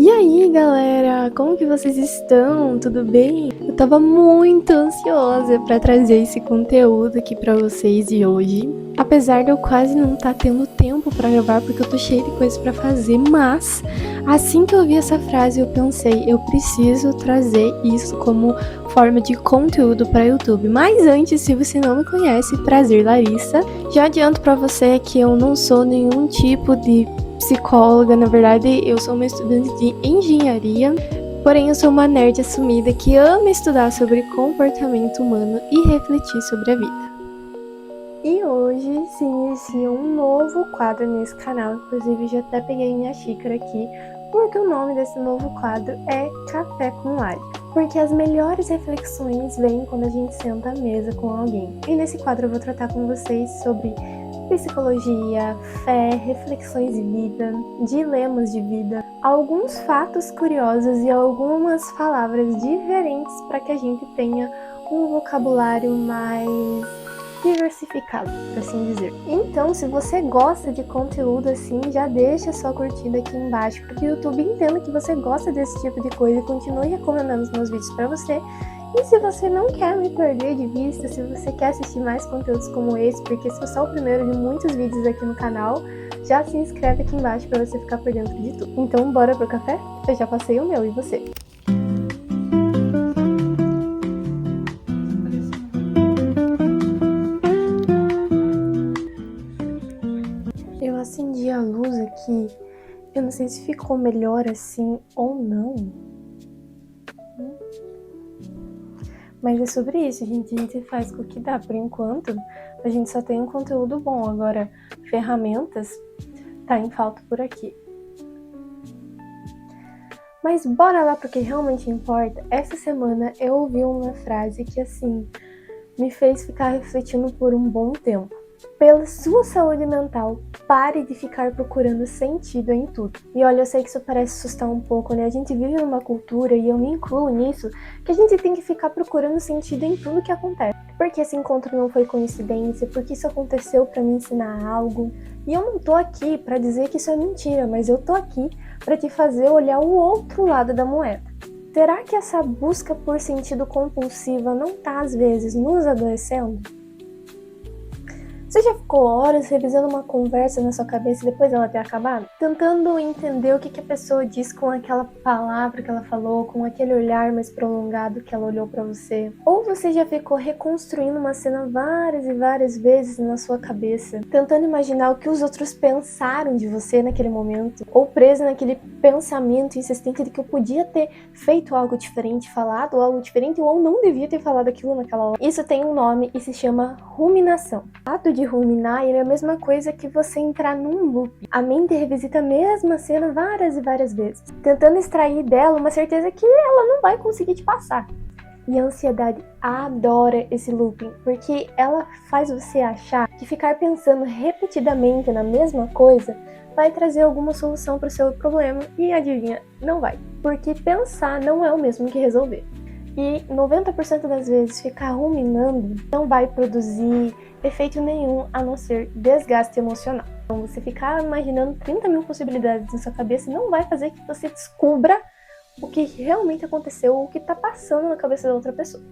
E aí, galera, como que vocês estão? Tudo bem? Eu tava muito ansiosa pra trazer esse conteúdo aqui pra vocês e hoje, apesar de eu quase não estar tendo tempo pra gravar porque eu tô cheia de coisas pra fazer, mas assim que eu vi essa frase eu pensei, eu preciso trazer isso como forma de conteúdo para YouTube. Mas antes, se você não me conhece, prazer, Larissa. Já adianto pra você que eu não sou nenhum tipo de psicóloga, na verdade eu sou uma estudante de engenharia, porém eu sou uma nerd assumida que ama estudar sobre comportamento humano e refletir sobre a vida. E hoje se inicia um novo quadro nesse canal, inclusive já até peguei minha xícara aqui, porque o nome desse novo quadro é Café com Lari. Porque as melhores reflexões vêm quando a gente senta à mesa com alguém. E nesse quadro eu vou tratar com vocês sobre psicologia, fé, reflexões de vida, dilemas de vida, alguns fatos curiosos e algumas palavras diferentes para que a gente tenha um vocabulário mais diversificado, por assim dizer. Então, se você gosta de conteúdo assim, já deixa sua curtida aqui embaixo, para que o YouTube entenda que você gosta desse tipo de coisa e continue recomendando os meus vídeos para você. E se você não quer me perder de vista, se você quer assistir mais conteúdos como esse, porque esse é só o primeiro de muitos vídeos aqui no canal, já se inscreve aqui embaixo para você ficar por dentro de tudo. Então, bora pro café? Eu já passei o meu, e você? Eu acendi a luz aqui, eu não sei se ficou melhor assim ou não. Mas é sobre isso, gente. A gente faz com o que dá. Por enquanto, a gente só tem um conteúdo bom. Agora, ferramentas tá em falta por aqui. Mas bora lá pro que realmente importa. Essa semana eu ouvi uma frase que, assim, me fez ficar refletindo por um bom tempo. Pela sua saúde mental, pare de ficar procurando sentido em tudo. E olha, eu sei que isso parece assustar um pouco, né? A gente vive numa cultura, e eu me incluo nisso, que a gente tem que ficar procurando sentido em tudo que acontece. Porque esse encontro não foi coincidência, porque isso aconteceu pra me ensinar algo. E eu não tô aqui pra dizer que isso é mentira, mas eu tô aqui pra te fazer olhar o outro lado da moeda. Será que essa busca por sentido compulsiva não tá, às vezes, nos adoecendo? Você já ficou horas revisando uma conversa na sua cabeça e depois ela ter acabado? Tentando entender o que a pessoa disse com aquela palavra que ela falou, com aquele olhar mais prolongado que ela olhou pra você? Ou você já ficou reconstruindo uma cena várias e várias vezes na sua cabeça, tentando imaginar o que os outros pensaram de você naquele momento? Ou preso naquele pensamento insistente de que eu podia ter feito algo diferente, falado algo diferente, ou não devia ter falado aquilo naquela hora? Isso tem um nome e se chama ruminação. O ato de ruminar é a mesma coisa que você entrar num loop. A mente revisita a mesma cena várias e várias vezes, tentando extrair dela uma certeza que ela não vai conseguir te passar. E a ansiedade adora esse looping, porque ela faz você achar que ficar pensando repetidamente na mesma coisa vai trazer alguma solução para o seu problema, e adivinha, não vai. Porque pensar não é o mesmo que resolver. E 90% das vezes ficar ruminando não vai produzir efeito nenhum a não ser desgaste emocional. Então você ficar imaginando 30 mil possibilidades na sua cabeça não vai fazer que você descubra o que realmente aconteceu, o que está passando na cabeça da outra pessoa.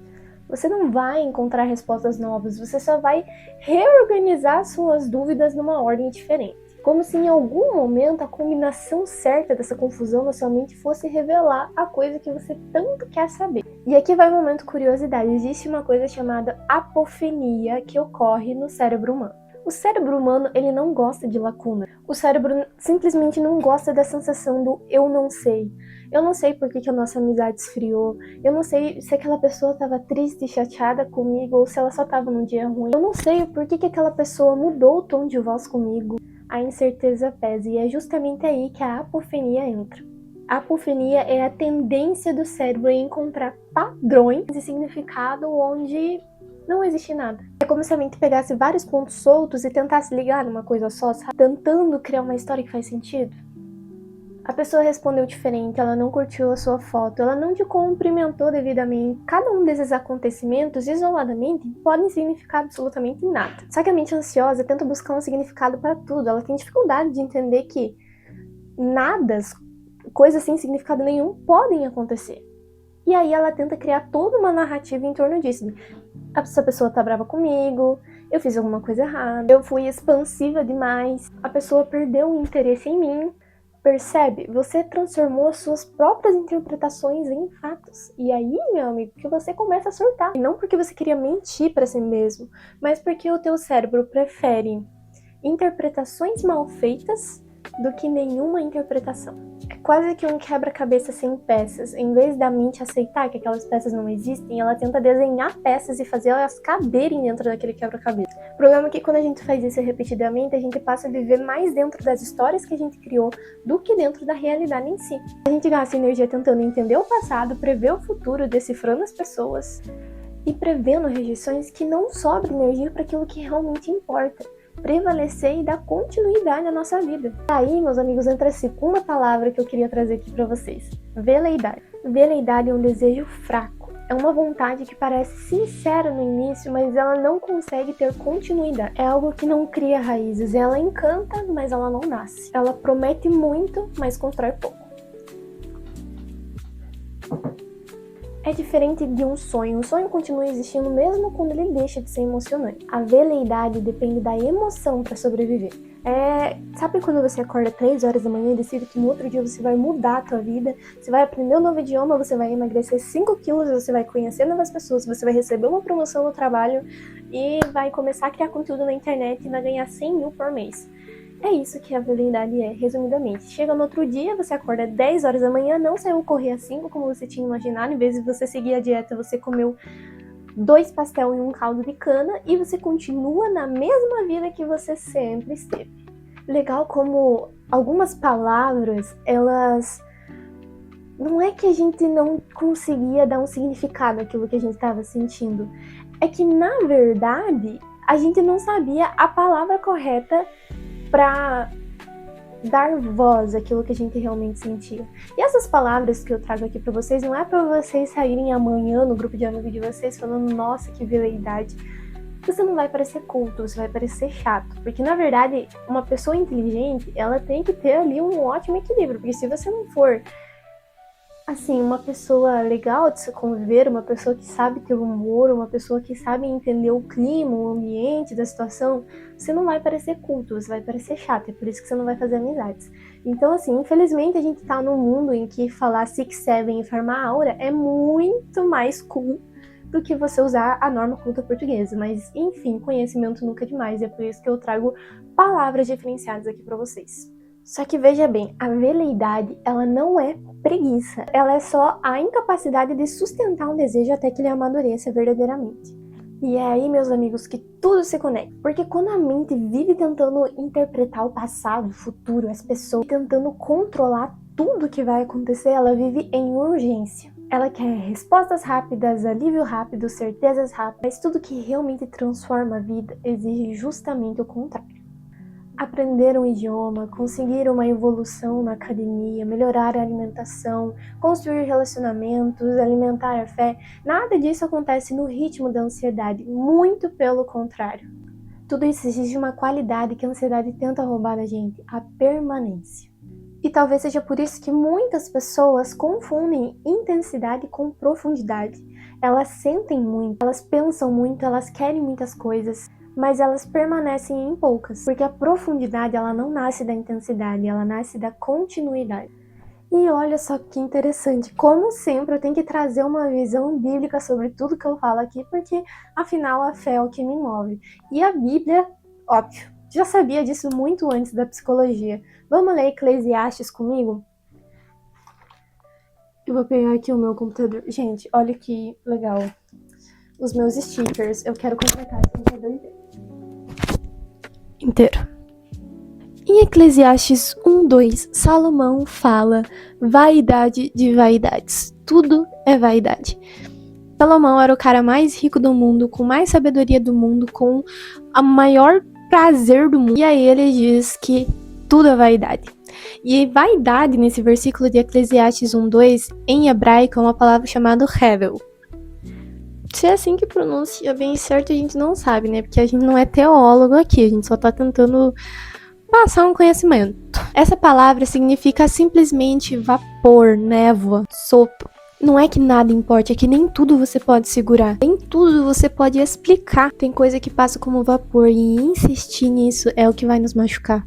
Você não vai encontrar respostas novas, você só vai reorganizar suas dúvidas numa ordem diferente. Como se em algum momento a combinação certa dessa confusão na sua mente fosse revelar a coisa que você tanto quer saber. E aqui vai um momento curiosidade. Existe uma coisa chamada apofenia que ocorre no cérebro humano. O cérebro humano, ele não gosta de lacuna. O cérebro simplesmente não gosta da sensação do eu não sei. Eu não sei por que a nossa amizade esfriou. Eu não sei se aquela pessoa estava triste e chateada comigo ou se ela só estava num dia ruim. Eu não sei por que aquela pessoa mudou o tom de voz comigo. A incerteza pesa, e é justamente aí que a apofenia entra. A apofenia é a tendência do cérebro em encontrar padrões de significado onde não existe nada. É como se a mente pegasse vários pontos soltos e tentasse ligar numa coisa só, sabe? Tentando criar uma história que faz sentido. A pessoa respondeu diferente, ela não curtiu a sua foto, ela não te cumprimentou devidamente. Cada um desses acontecimentos, isoladamente, podem significar absolutamente nada. Só que a mente ansiosa tenta buscar um significado para tudo. Ela tem dificuldade de entender que nadas coisas sem significado nenhum podem acontecer. E aí ela tenta criar toda uma narrativa em torno disso. Essa pessoa tá brava comigo, eu fiz alguma coisa errada, eu fui expansiva demais, a pessoa perdeu o interesse em mim. Percebe? Você transformou as suas próprias interpretações em fatos. E aí, meu amigo, que você começa a surtar. E não porque você queria mentir para si mesmo, mas porque o teu cérebro prefere interpretações mal feitas do que nenhuma interpretação. É quase que um quebra-cabeça sem peças. Em vez da mente aceitar que aquelas peças não existem, ela tenta desenhar peças e fazer elas caberem dentro daquele quebra-cabeça. O problema é que quando a gente faz isso repetidamente, a gente passa a viver mais dentro das histórias que a gente criou do que dentro da realidade em si. A gente gasta energia tentando entender o passado, prever o futuro, decifrando as pessoas e prevendo rejeições que não sobra energia para aquilo que realmente importa. Prevalecer e dar continuidade à nossa vida. Aí, meus amigos, entra a segunda palavra que eu queria trazer aqui para vocês: veleidade. Veleidade é um desejo fraco. É uma vontade que parece sincera no início, mas ela não consegue ter continuidade. É algo que não cria raízes. Ela encanta, mas ela não nasce. Ela promete muito, mas constrói pouco. É diferente de um sonho. O sonho continua existindo mesmo quando ele deixa de ser emocionante. A veleidade depende da emoção para sobreviver. Sabe quando você acorda 3 horas da manhã e decide que no outro dia você vai mudar a tua vida? Você vai aprender um novo idioma, você vai emagrecer 5 quilos, você vai conhecer novas pessoas, você vai receber uma promoção no trabalho e vai começar a criar conteúdo na internet e vai ganhar 100 mil por mês. É isso que a veleidade é, resumidamente. Chega no outro dia, você acorda 10 horas da manhã, não saiu correr às 5 como você tinha imaginado, em vez de você seguir a dieta, você comeu 2 pastel e um caldo de cana e você continua na mesma vida que você sempre esteve. Legal como algumas palavras, elas... Não é que a gente não conseguia dar um significado àquilo que a gente estava sentindo. É que, na verdade, a gente não sabia a palavra correta para dar voz àquilo que a gente realmente sentia. E essas palavras que eu trago aqui para vocês não é para vocês saírem amanhã no grupo de amigos de vocês falando, nossa, que veleidade. Você não vai parecer culto, você vai parecer chato. Porque, na verdade, uma pessoa inteligente, ela tem que ter ali um ótimo equilíbrio. Porque se você não for, assim, uma pessoa legal de se conviver, uma pessoa que sabe ter humor, uma pessoa que sabe entender o clima, o ambiente da situação, você não vai parecer culto, você vai parecer chato, é por isso que você não vai fazer amizades. Então, assim, infelizmente a gente tá num mundo em que falar Six Seven e farmar aura é muito mais cool do que você usar a norma culta portuguesa. Mas, enfim, conhecimento nunca é demais, e é por isso que eu trago palavras diferenciadas aqui pra vocês. Só que veja bem, a veleidade, ela não é preguiça. Ela é só a incapacidade de sustentar um desejo até que ele amadureça verdadeiramente. E é aí, meus amigos, que tudo se conecta. Porque quando a mente vive tentando interpretar o passado, o futuro, as pessoas, tentando controlar tudo que vai acontecer, ela vive em urgência. Ela quer respostas rápidas, alívio rápido, certezas rápidas. Mas tudo que realmente transforma a vida exige justamente o contrário. Aprender um idioma, conseguir uma evolução na academia, melhorar a alimentação, construir relacionamentos, alimentar a fé, nada disso acontece no ritmo da ansiedade, muito pelo contrário. Tudo isso exige uma qualidade que a ansiedade tenta roubar da gente, a permanência. E talvez seja por isso que muitas pessoas confundem intensidade com profundidade. Elas sentem muito, elas pensam muito, elas querem muitas coisas, mas elas permanecem em poucas, porque a profundidade ela não nasce da intensidade, ela nasce da continuidade. E olha só que interessante, como sempre eu tenho que trazer uma visão bíblica sobre tudo que eu falo aqui, porque afinal a fé é o que me move. E a Bíblia, óbvio, já sabia disso muito antes da psicologia. Vamos ler Eclesiastes comigo? Eu vou pegar aqui o meu computador. Gente, olha que legal. Os meus stickers, eu quero completar esse computador inteiro. Em Eclesiastes 1:2, Salomão fala vaidade de vaidades. Tudo é vaidade. Salomão era o cara mais rico do mundo, com mais sabedoria do mundo, com o maior prazer do mundo. E aí ele diz que tudo é vaidade. E vaidade, nesse versículo de Eclesiastes 1:2, em hebraico, é uma palavra chamada hevel. Se é assim que pronuncia bem certo, a gente não sabe, né? Porque a gente não é teólogo aqui, a gente só tá tentando passar um conhecimento. Essa palavra significa simplesmente vapor, névoa, sopro. Não é que nada importe, é que nem tudo você pode segurar, nem tudo você pode explicar. Tem coisa que passa como vapor e insistir nisso é o que vai nos machucar.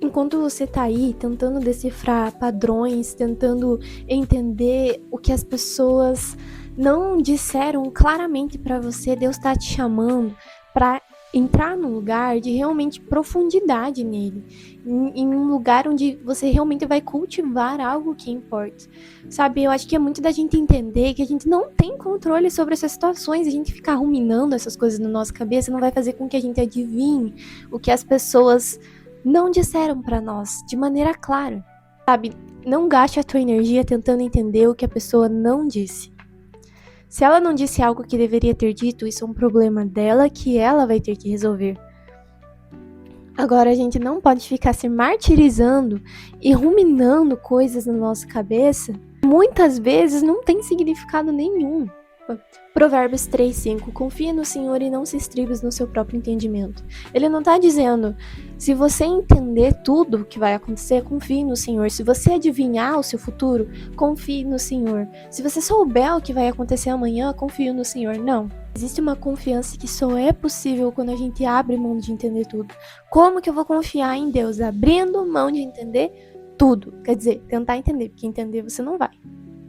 Enquanto você tá aí tentando decifrar padrões, tentando entender o que as pessoas não disseram claramente pra você, Deus tá te chamando pra entrar num lugar de realmente profundidade nele, em um lugar onde você realmente vai cultivar algo que importa, sabe? Eu acho que é muito da gente entender que a gente não tem controle sobre essas situações, a gente ficar ruminando essas coisas na nossa cabeça não vai fazer com que a gente adivinhe o que as pessoas não disseram pra nós de maneira clara, sabe? Não gaste a tua energia tentando entender o que a pessoa não disse. Se ela não disse algo que deveria ter dito, isso é um problema dela que ela vai ter que resolver. Agora, a gente não pode ficar se martirizando e ruminando coisas na nossa cabeça. Muitas vezes não tem significado nenhum. Provérbios 3:5. Confia no Senhor e não se estribes no seu próprio entendimento. Ele não está dizendo, se você entender tudo o que vai acontecer, confie no Senhor. Se você adivinhar o seu futuro, confie no Senhor. Se você souber o que vai acontecer amanhã, confie no Senhor. Não. Existe uma confiança que só é possível quando a gente abre mão de entender tudo. Como que eu vou confiar em Deus? Abrindo mão de entender tudo. Quer dizer, tentar entender, porque entender você não vai.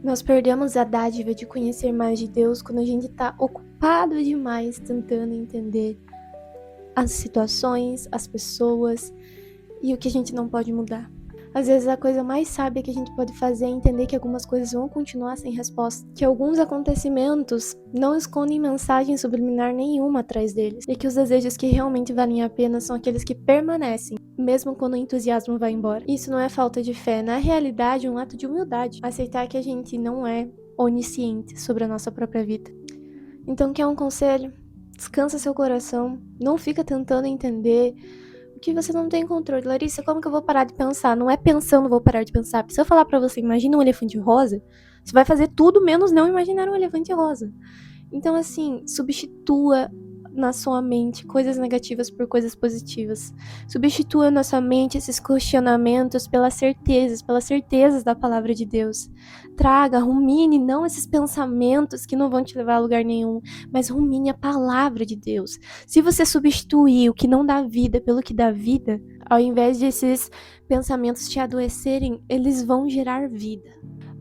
Nós perdemos a dádiva de conhecer mais de Deus quando a gente está ocupado demais tentando entender as situações, as pessoas e o que a gente não pode mudar. Às vezes a coisa mais sábia que a gente pode fazer é entender que algumas coisas vão continuar sem resposta, que alguns acontecimentos não escondem mensagem subliminar nenhuma atrás deles, e que os desejos que realmente valem a pena são aqueles que permanecem, mesmo quando o entusiasmo vai embora. Isso não é falta de fé, na realidade é um ato de humildade, aceitar que a gente não é onisciente sobre a nossa própria vida. Então, quer um conselho? Descansa seu coração, não fica tentando entender o que você não tem controle. Larissa, como que eu vou parar de pensar? Não é pensando vou parar de pensar. Se eu falar pra você, imagina um elefante rosa, você vai fazer tudo menos não imaginar um elefante rosa. Então, assim, substitua na sua mente coisas negativas por coisas positivas. Substitua na sua mente esses questionamentos pelas certezas da palavra de Deus. Traga, rumine não esses pensamentos que não vão te levar a lugar nenhum, mas rumine a palavra de Deus. Se você substituir o que não dá vida pelo que dá vida, ao invés de esses pensamentos te adoecerem, eles vão gerar vida.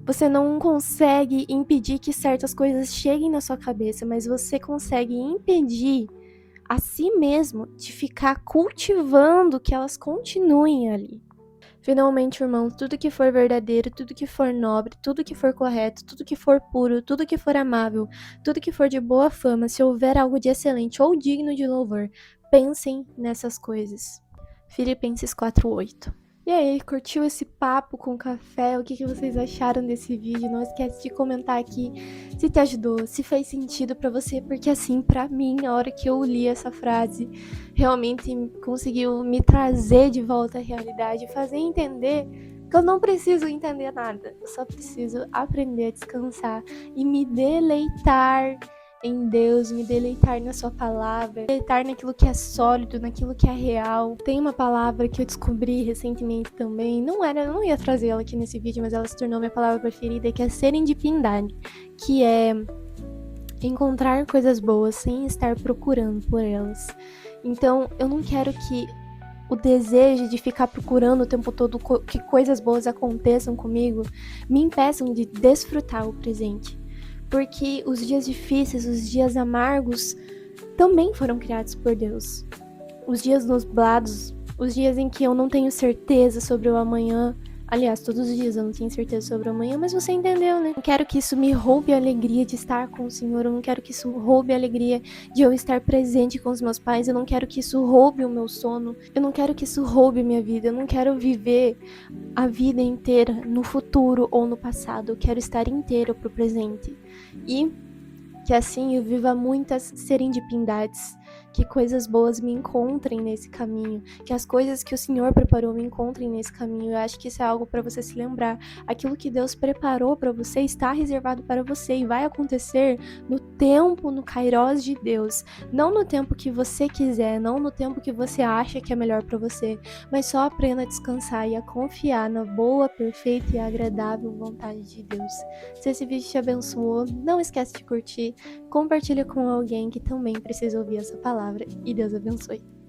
Você não consegue impedir que certas coisas cheguem na sua cabeça, mas você consegue impedir a si mesmo de ficar cultivando que elas continuem ali. Finalmente, irmão, tudo que for verdadeiro, tudo que for nobre, tudo que for correto, tudo que for puro, tudo que for amável, tudo que for de boa fama, se houver algo de excelente ou digno de louvor, pensem nessas coisas. Filipenses 4:8. E aí, curtiu esse papo com café? O que vocês acharam desse vídeo? Não esquece de comentar aqui se te ajudou, se fez sentido pra você, porque assim, pra mim, a hora que eu li essa frase, realmente conseguiu me trazer de volta à realidade, fazer entender que eu não preciso entender nada, eu só preciso aprender a descansar e me deleitar em Deus, me deleitar na sua palavra, deleitar naquilo que é sólido, naquilo que é real. Tem uma palavra que eu descobri recentemente também, eu não ia trazer ela aqui nesse vídeo, mas ela se tornou minha palavra preferida, que é serendipidade, que é encontrar coisas boas sem estar procurando por elas. Então, eu não quero que o desejo de ficar procurando o tempo todo que coisas boas aconteçam comigo me impeçam de desfrutar o presente. Porque os dias difíceis, os dias amargos, também foram criados por Deus. Os dias nublados, os dias em que eu não tenho certeza sobre o amanhã. Aliás, todos os dias eu não tenho certeza sobre o amanhã, mas você entendeu, né? Eu não quero que isso me roube a alegria de estar com o Senhor, eu não quero que isso roube a alegria de eu estar presente com os meus pais, eu não quero que isso roube o meu sono, eu não quero que isso roube a minha vida, eu não quero viver a vida inteira no futuro ou no passado, eu quero estar inteira pro presente. E que assim eu viva muitas serendipidades, que coisas boas me encontrem nesse caminho, que as coisas que o Senhor preparou me encontrem nesse caminho. Eu acho que isso é algo para você se lembrar. Aquilo que Deus preparou para você está reservado para você e vai acontecer no tempo, no Kairos de Deus, não no tempo que você quiser, não no tempo que você acha que é melhor para você, mas só aprenda a descansar e a confiar na boa, perfeita e agradável vontade de Deus. Se esse vídeo te abençoou, não esquece de curtir, compartilha com alguém que também precisa ouvir essa palavra e Deus abençoe.